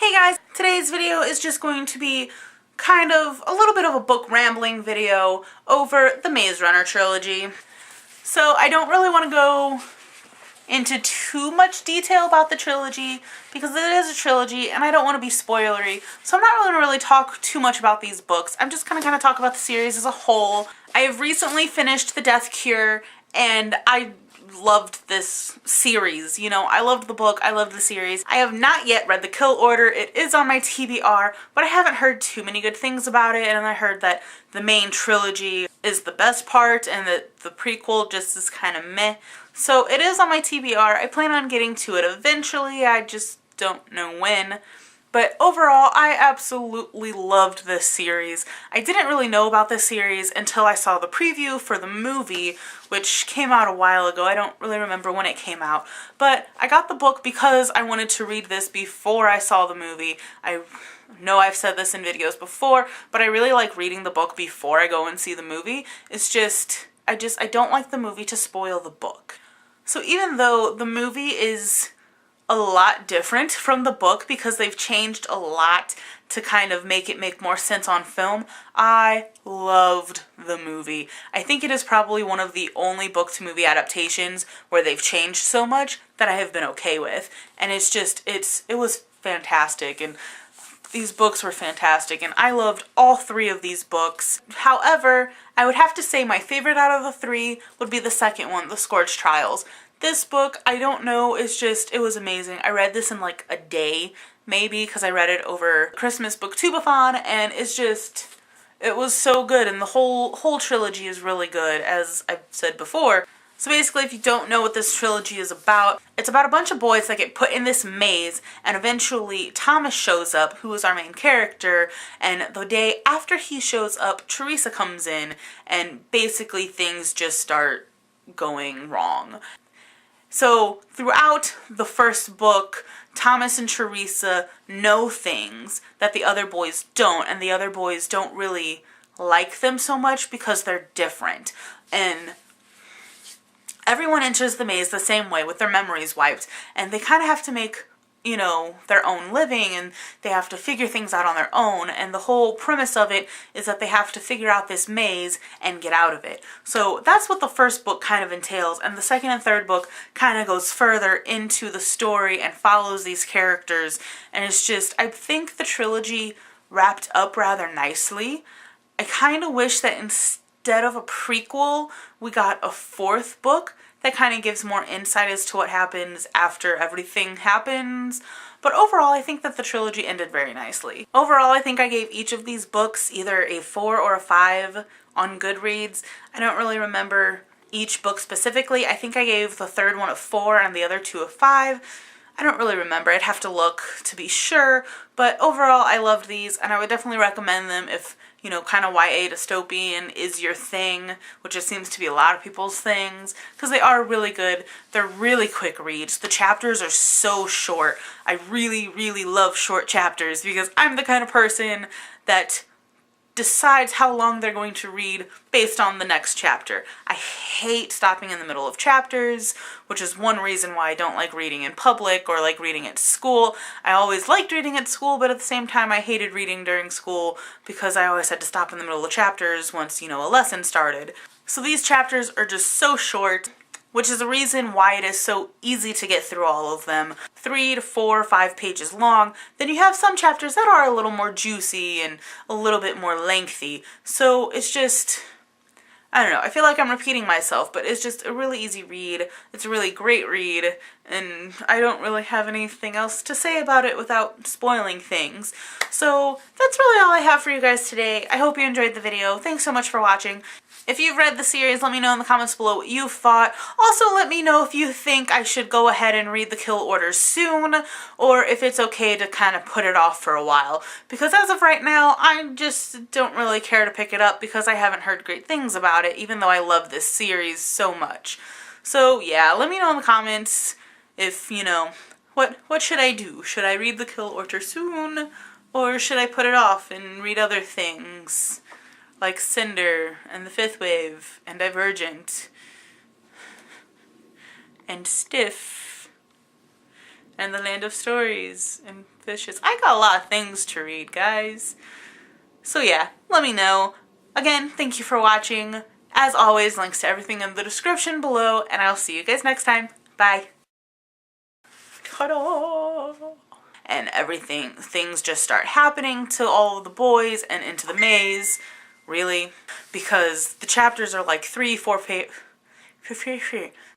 Hey guys, today's video is just going to be kind of a little bit of a book rambling video over the Maze Runner trilogy. So I don't really want to go into too much detail about the trilogy because it is a trilogy and I don't want to be spoilery. So I'm not going to really talk too much about these books. I'm just going to kind of talk about the series as a whole. I have recently finished The Death Cure and I loved this series. You know, I loved the book, I loved the series. I have not yet read The Kill Order. It is on my TBR, but I haven't heard too many good things about it, and I heard that the main trilogy is the best part and that the prequel just is kind of meh. So it is on my TBR. I plan on getting to it eventually, I just don't know when. But overall, I absolutely loved this series. I didn't really know about this series until I saw the preview for the movie, which came out a while ago. I don't really remember when it came out. But I got the book because I wanted to read this before I saw the movie. I know I've said this in videos before, but I really like reading the book before I go and see the movie. It's just, I don't like the movie to spoil the book. So even though the movie is a lot different from the book because they've changed a lot to kind of make it make more sense on film, I loved the movie. I think it is probably one of the only book to movie adaptations where they've changed so much that I have been okay with. And it's just, it was fantastic, and these books were fantastic, and I loved all three of these books. However, I would have to say my favorite out of the three would be the second one, The Scourge Trials. This book, I don't know, it's just, it was amazing. I read this in like a day, maybe, because I read it over Christmas Booktubeathon, and it's just, it was so good, and the whole trilogy is really good, as I've said before. So basically, if you don't know what this trilogy is about, it's about a bunch of boys that get put in this maze, and eventually Thomas shows up, who is our main character, and the day after he shows up, Teresa comes in, and basically things just start going wrong. So throughout the first book, Thomas and Teresa know things that the other boys don't, and the other boys don't really like them so much because they're different. And everyone enters the maze the same way with their memories wiped, and they kind of have to make, you know, their own living, and they have to figure things out on their own, and the whole premise of it is that they have to figure out this maze and get out of it. So that's what the first book kind of entails, and the second and third book kind of goes further into the story and follows these characters, and it's just, I think the trilogy wrapped up rather nicely. I kind of wish that instead of a prequel, we got a fourth book that kind of gives more insight as to what happens after everything happens. But overall, I think that the trilogy ended very nicely. Overall, I think I gave each of these books either a 4 or a 5 on Goodreads. I don't really remember each book specifically. I think I gave the third one a 4 and the other two a 5. I don't really remember. I'd have to look to be sure. But overall, I loved these, and I would definitely recommend them if, you know, kind of YA dystopian is your thing, which it seems to be a lot of people's things, because they are really good. They're really quick reads. The chapters are so short. I really, really love short chapters because I'm the kind of person that decides how long they're going to read based on the next chapter. I hate stopping in the middle of chapters, which is one reason why I don't like reading in public or like reading at school. I always liked reading at school, but at the same time I hated reading during school because I always had to stop in the middle of chapters once, you know, a lesson started. So these chapters are just so short, which is the reason why it is so easy to get through all of them. 3 to 4 or 5 pages long. Then you have some chapters that are a little more juicy and a little bit more lengthy. So it's just, I don't know, I feel like I'm repeating myself, but it's just a really easy read. It's a really great read, and I don't really have anything else to say about it without spoiling things. So that's really all I have for you guys today. I hope you enjoyed the video. Thanks so much for watching. If you've read the series, let me know in the comments below what you thought. Also, let me know if you think I should go ahead and read The Kill Order soon, or if it's okay to kind of put it off for a while. Because as of right now, I just don't really care to pick it up because I haven't heard great things about it, even though I love this series so much. So yeah, let me know in the comments if, you know, what should I do? Should I read The Kill Order soon, or should I put it off and read other things? Like Cinder, and The Fifth Wave, and Divergent, and Stiff, and The Land of Stories, and vicious. I got a lot of things to read, guys. So yeah, let me know. Again, thank you for watching. As always, links to everything in the description below, and I'll see you guys next time. Bye. Ta-da! And things just start happening to all of the boys and into the maze. Really? Because the chapters are like 3-4 pages.